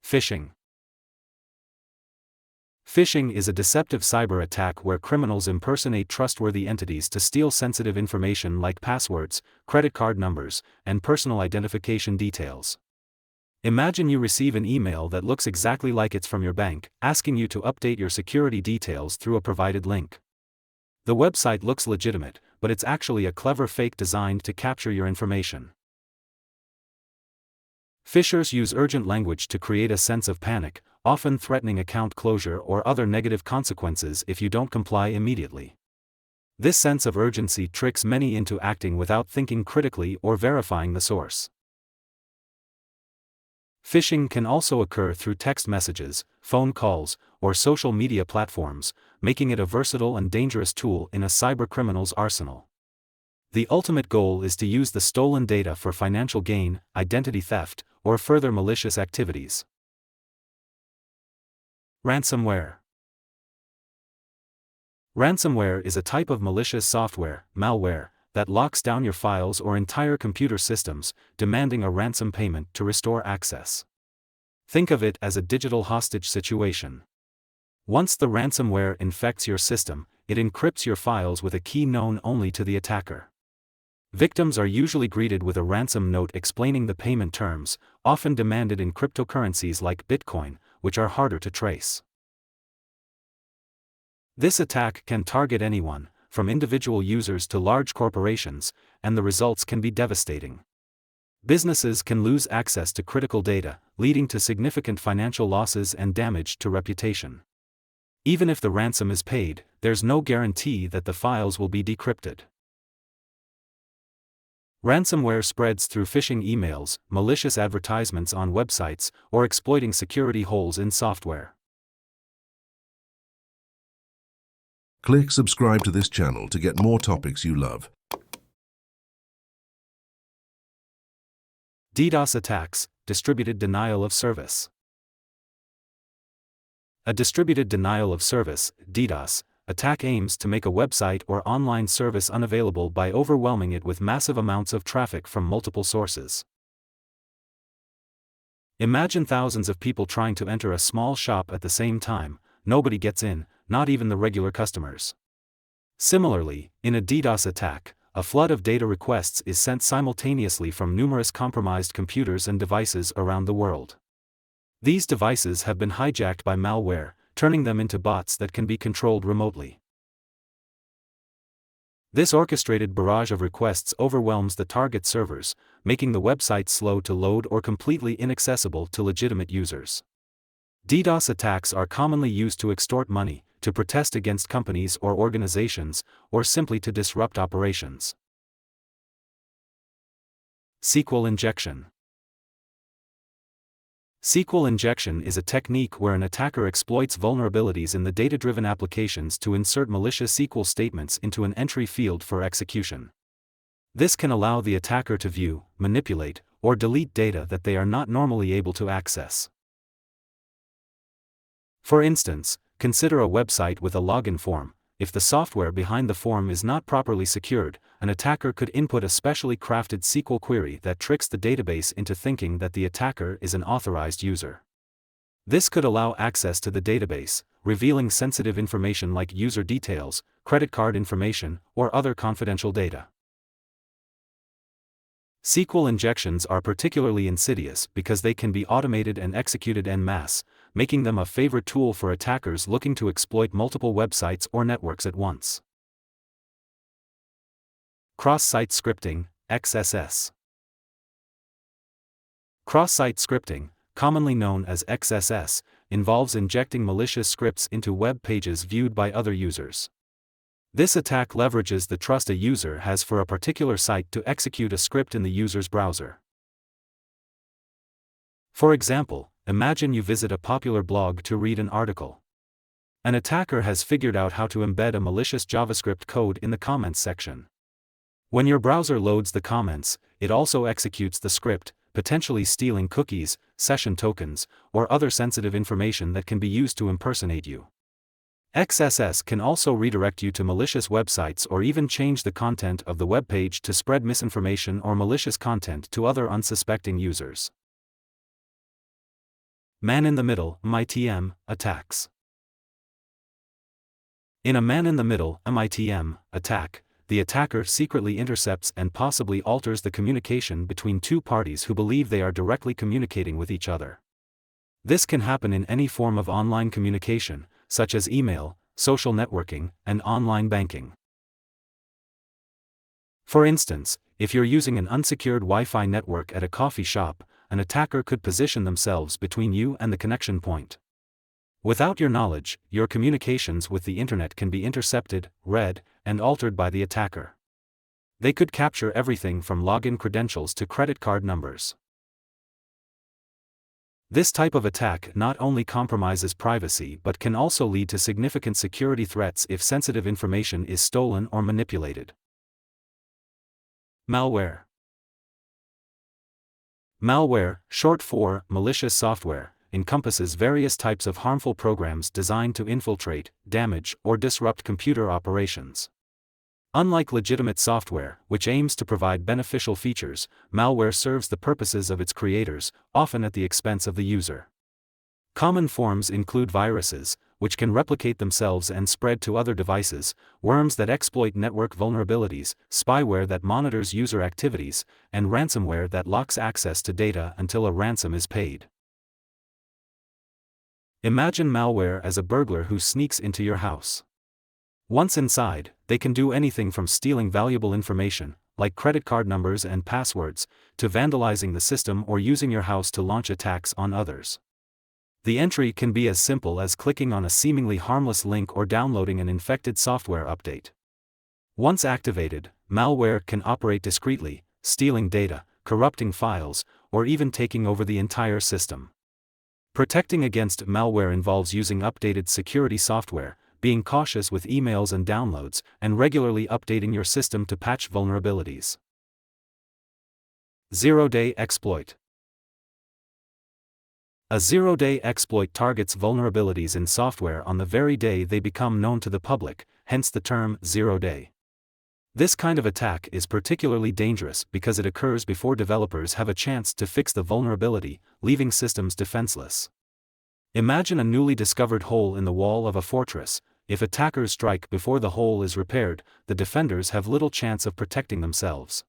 Phishing. Phishing is a deceptive cyber attack where criminals impersonate trustworthy entities to steal sensitive information like passwords, credit card numbers, and personal identification details. Imagine you receive an email that looks exactly like it's from your bank, asking you to update your security details through a provided link. The website looks legitimate, but it's actually a clever fake designed to capture your information. Phishers use urgent language to create a sense of panic, often threatening account closure or other negative consequences if you don't comply immediately. This sense of urgency tricks many into acting without thinking critically or verifying the source. Phishing can also occur through text messages, phone calls, or social media platforms, making it a versatile and dangerous tool in a cybercriminal's arsenal. The ultimate goal is to use the stolen data for financial gain, identity theft, or further malicious activities. Ransomware. Ransomware is a type of malicious software, malware, that locks down your files or entire computer systems, demanding a ransom payment to restore access. Think of it as a digital hostage situation. Once the ransomware infects your system, it encrypts your files with a key known only to the attacker. Victims are usually greeted with a ransom note explaining the payment terms, often demanded in cryptocurrencies like Bitcoin, which are harder to trace. This attack can target anyone, from individual users to large corporations, and the results can be devastating. Businesses can lose access to critical data, leading to significant financial losses and damage to reputation. Even if the ransom is paid, there's no guarantee that the files will be decrypted. Ransomware spreads through phishing emails, malicious advertisements on websites, or exploiting security holes in software. Click subscribe to this channel to get more topics you love. DDoS attacks, distributed denial of service. A distributed denial of service, DDoS, attack aims to make a website or online service unavailable by overwhelming it with massive amounts of traffic from multiple sources. Imagine thousands of people trying to enter a small shop at the same time. Nobody gets in, not even the regular customers. Similarly, in a DDoS attack, a flood of data requests is sent simultaneously from numerous compromised computers and devices around the world. These devices have been hijacked by malware, turning them into bots that can be controlled remotely. This orchestrated barrage of requests overwhelms the target servers, making the website slow to load or completely inaccessible to legitimate users. DDoS attacks are commonly used to extort money, to protest against companies or organizations, or simply to disrupt operations. SQL Injection. SQL injection is a technique where an attacker exploits vulnerabilities in the data-driven applications to insert malicious SQL statements into an entry field for execution. This can allow the attacker to view, manipulate, or delete data that they are not normally able to access. For instance, consider a website with a login form. If the software behind the form is not properly secured, an attacker could input a specially crafted SQL query that tricks the database into thinking that the attacker is an authorized user. This could allow access to the database, revealing sensitive information like user details, credit card information, or other confidential data. SQL injections are particularly insidious because they can be automated and executed en masse, making them a favorite tool for attackers looking to exploit multiple websites or networks at once. Cross-site scripting, XSS. Cross-site scripting, commonly known as XSS, involves injecting malicious scripts into web pages viewed by other users. This attack leverages the trust a user has for a particular site to execute a script in the user's browser. For example, imagine you visit a popular blog to read an article. An attacker has figured out how to embed a malicious JavaScript code in the comments section. When your browser loads the comments, it also executes the script, potentially stealing cookies, session tokens, or other sensitive information that can be used to impersonate you. XSS can also redirect you to malicious websites or even change the content of the web page to spread misinformation or malicious content to other unsuspecting users. Man-in-the-middle (MITM) attacks. In a man-in-the-middle (MITM) attack, the attacker secretly intercepts and possibly alters the communication between two parties who believe they are directly communicating with each other. This can happen in any form of online communication, such as email, social networking, and online banking. For instance, if you're using an unsecured Wi-Fi network at a coffee shop, an attacker could position themselves between you and the connection point. Without your knowledge, your communications with the internet can be intercepted, read, and altered by the attacker. They could capture everything from login credentials to credit card numbers. This type of attack not only compromises privacy but can also lead to significant security threats if sensitive information is stolen or manipulated. Malware. Malware, short for malicious software, encompasses various types of harmful programs designed to infiltrate, damage, or disrupt computer operations. Unlike legitimate software, which aims to provide beneficial features, malware serves the purposes of its creators, often at the expense of the user. Common forms include viruses, which can replicate themselves and spread to other devices, worms that exploit network vulnerabilities, spyware that monitors user activities, and ransomware that locks access to data until a ransom is paid. Imagine malware as a burglar who sneaks into your house. Once inside, they can do anything from stealing valuable information, like credit card numbers and passwords, to vandalizing the system or using your house to launch attacks on others. The entry can be as simple as clicking on a seemingly harmless link or downloading an infected software update. Once activated, malware can operate discreetly, stealing data, corrupting files, or even taking over the entire system. Protecting against malware involves using updated security software, being cautious with emails and downloads, and regularly updating your system to patch vulnerabilities. Zero-day exploit. A zero-day exploit targets vulnerabilities in software on the very day they become known to the public, hence the term zero-day. This kind of attack is particularly dangerous because it occurs before developers have a chance to fix the vulnerability, leaving systems defenseless. Imagine a newly discovered hole in the wall of a fortress. If attackers strike before the hole is repaired, the defenders have little chance of protecting themselves.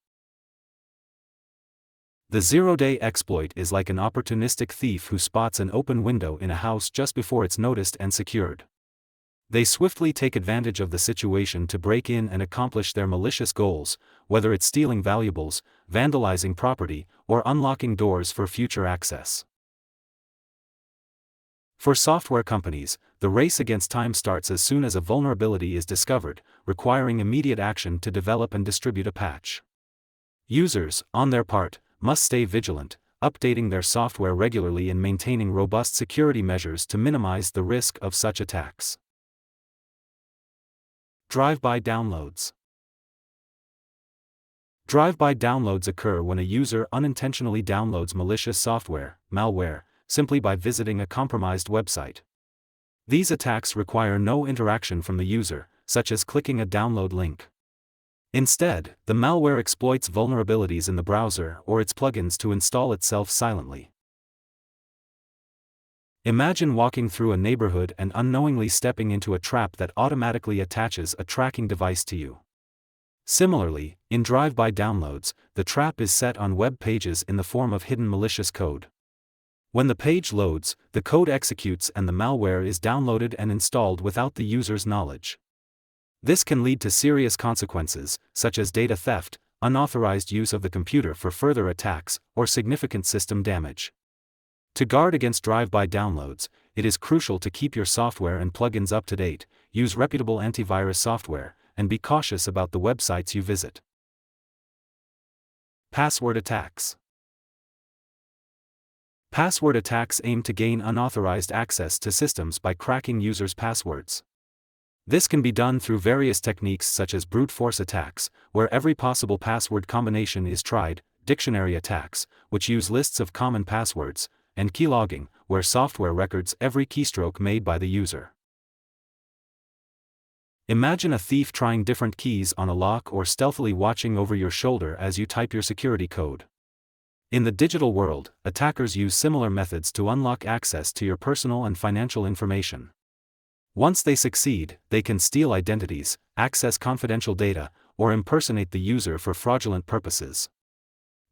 The zero-day exploit is like an opportunistic thief who spots an open window in a house just before it's noticed and secured. They swiftly take advantage of the situation to break in and accomplish their malicious goals, whether it's stealing valuables, vandalizing property, or unlocking doors for future access. For software companies, the race against time starts as soon as a vulnerability is discovered, requiring immediate action to develop and distribute a patch. Users, on their part, must stay vigilant, updating their software regularly and maintaining robust security measures to minimize the risk of such attacks. Drive-by downloads. Drive-by downloads occur when a user unintentionally downloads malicious software, malware, simply by visiting a compromised website. These attacks require no interaction from the user, such as clicking a download link. Instead, the malware exploits vulnerabilities in the browser or its plugins to install itself silently. Imagine walking through a neighborhood and unknowingly stepping into a trap that automatically attaches a tracking device to you. Similarly, in drive-by downloads, the trap is set on web pages in the form of hidden malicious code. When the page loads, the code executes and the malware is downloaded and installed without the user's knowledge. This can lead to serious consequences, such as data theft, unauthorized use of the computer for further attacks, or significant system damage. To guard against drive-by downloads, it is crucial to keep your software and plugins up to date, use reputable antivirus software, and be cautious about the websites you visit. Password attacks. Password attacks aim to gain unauthorized access to systems by cracking users' passwords. This can be done through various techniques such as brute force attacks, where every possible password combination is tried, dictionary attacks, which use lists of common passwords, and keylogging, where software records every keystroke made by the user. Imagine a thief trying different keys on a lock or stealthily watching over your shoulder as you type your security code. In the digital world, attackers use similar methods to unlock access to your personal and financial information. Once they succeed, they can steal identities, access confidential data, or impersonate the user for fraudulent purposes.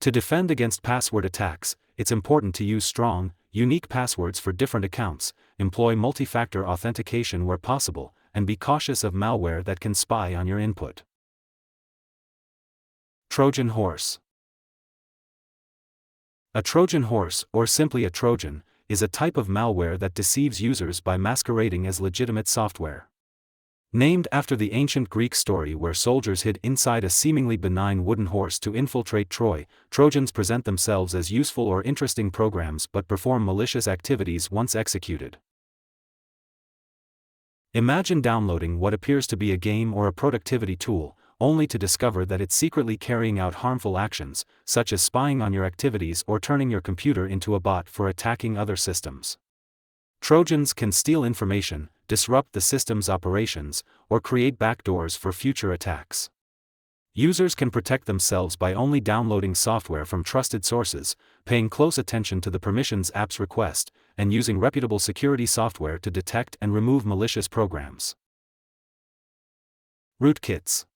To defend against password attacks, it's important to use strong, unique passwords for different accounts, employ multi-factor authentication where possible, and be cautious of malware that can spy on your input. Trojan Horse. A Trojan horse, or simply a Trojan, is a type of malware that deceives users by masquerading as legitimate software. Named after the ancient Greek story where soldiers hid inside a seemingly benign wooden horse to infiltrate Troy, Trojans present themselves as useful or interesting programs but perform malicious activities once executed. Imagine downloading what appears to be a game or a productivity tool, only to discover that it's secretly carrying out harmful actions, such as spying on your activities or turning your computer into a bot for attacking other systems. Trojans can steal information, disrupt the system's operations, or create backdoors for future attacks. Users can protect themselves by only downloading software from trusted sources, paying close attention to the permissions apps request, and using reputable security software to detect and remove malicious programs. Rootkits.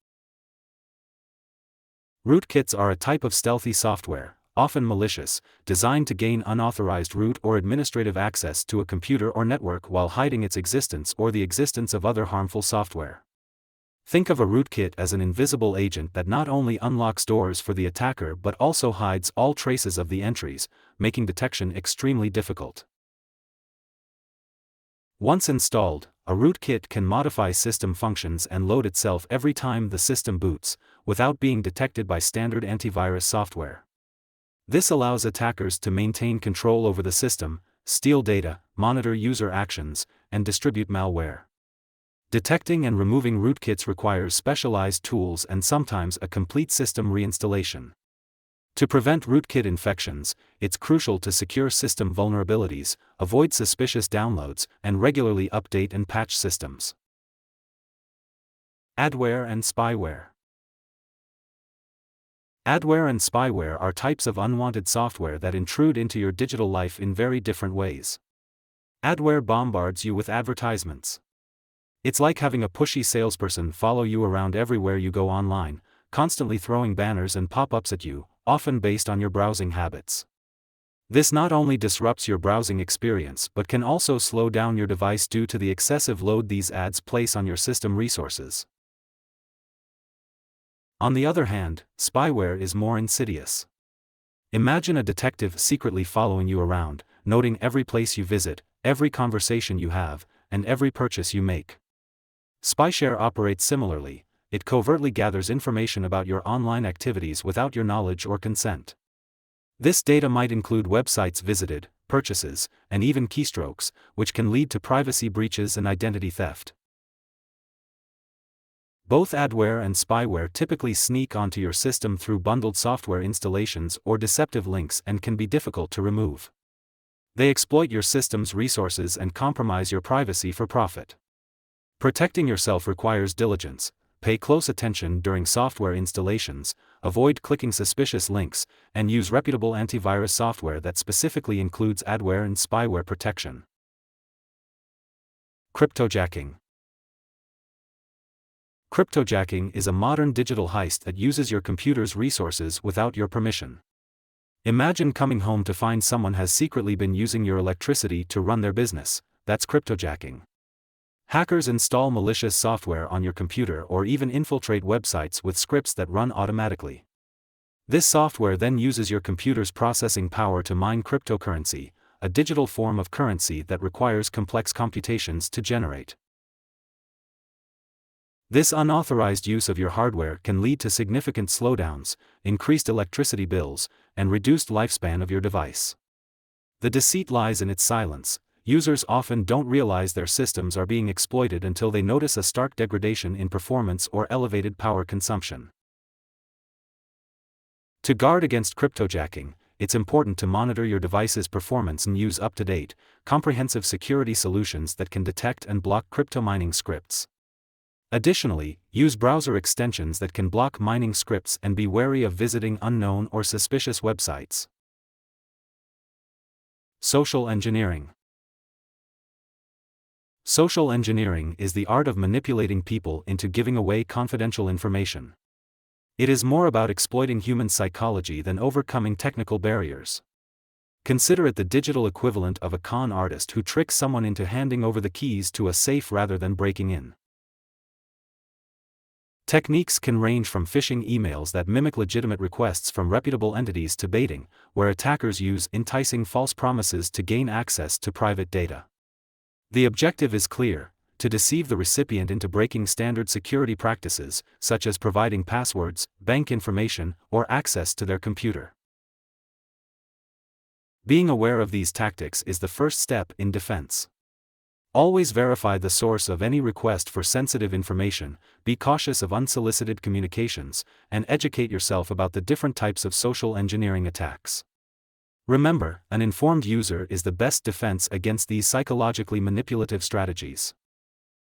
Rootkits are a type of stealthy software, often malicious, designed to gain unauthorized root or administrative access to a computer or network while hiding its existence or the existence of other harmful software. Think of a rootkit as an invisible agent that not only unlocks doors for the attacker but also hides all traces of the entries, making detection extremely difficult. Once installed, a rootkit can modify system functions and load itself every time the system boots, without being detected by standard antivirus software. This allows attackers to maintain control over the system, steal data, monitor user actions, and distribute malware. Detecting and removing rootkits requires specialized tools and sometimes a complete system reinstallation. To prevent rootkit infections, it's crucial to secure system vulnerabilities, avoid suspicious downloads, and regularly update and patch systems. Adware and Spyware. Adware and spyware are types of unwanted software that intrude into your digital life in very different ways. Adware bombards you with advertisements. It's like having a pushy salesperson follow you around everywhere you go online, constantly throwing banners and pop-ups at you, often based on your browsing habits. This not only disrupts your browsing experience but can also slow down your device due to the excessive load these ads place on your system resources. On the other hand, spyware is more insidious. Imagine a detective secretly following you around, noting every place you visit, every conversation you have, and every purchase you make. Spyware operates similarly. It covertly gathers information about your online activities without your knowledge or consent. This data might include websites visited, purchases, and even keystrokes, which can lead to privacy breaches and identity theft. Both adware and spyware typically sneak onto your system through bundled software installations or deceptive links and can be difficult to remove. They exploit your system's resources and compromise your privacy for profit. Protecting yourself requires diligence. Pay close attention during software installations, avoid clicking suspicious links, and use reputable antivirus software that specifically includes adware and spyware protection. Cryptojacking. Cryptojacking is a modern digital heist that uses your computer's resources without your permission. Imagine coming home to find someone has secretly been using your electricity to run their business. That's cryptojacking. Hackers install malicious software on your computer or even infiltrate websites with scripts that run automatically. This software then uses your computer's processing power to mine cryptocurrency, a digital form of currency that requires complex computations to generate. This unauthorized use of your hardware can lead to significant slowdowns, increased electricity bills, and reduced lifespan of your device. The deceit lies in its silence. Users often don't realize their systems are being exploited until they notice a stark degradation in performance or elevated power consumption. To guard against cryptojacking, it's important to monitor your device's performance and use up-to-date, comprehensive security solutions that can detect and block crypto mining scripts. Additionally, use browser extensions that can block mining scripts and be wary of visiting unknown or suspicious websites. Social engineering. Social engineering is the art of manipulating people into giving away confidential information. It is more about exploiting human psychology than overcoming technical barriers. Consider it the digital equivalent of a con artist who tricks someone into handing over the keys to a safe rather than breaking in. Techniques can range from phishing emails that mimic legitimate requests from reputable entities to baiting, where attackers use enticing false promises to gain access to private data. The objective is clear: to deceive the recipient into breaking standard security practices, such as providing passwords, bank information, or access to their computer. Being aware of these tactics is the first step in defense. Always verify the source of any request for sensitive information, be cautious of unsolicited communications, and educate yourself about the different types of social engineering attacks. Remember, an informed user is the best defense against these psychologically manipulative strategies.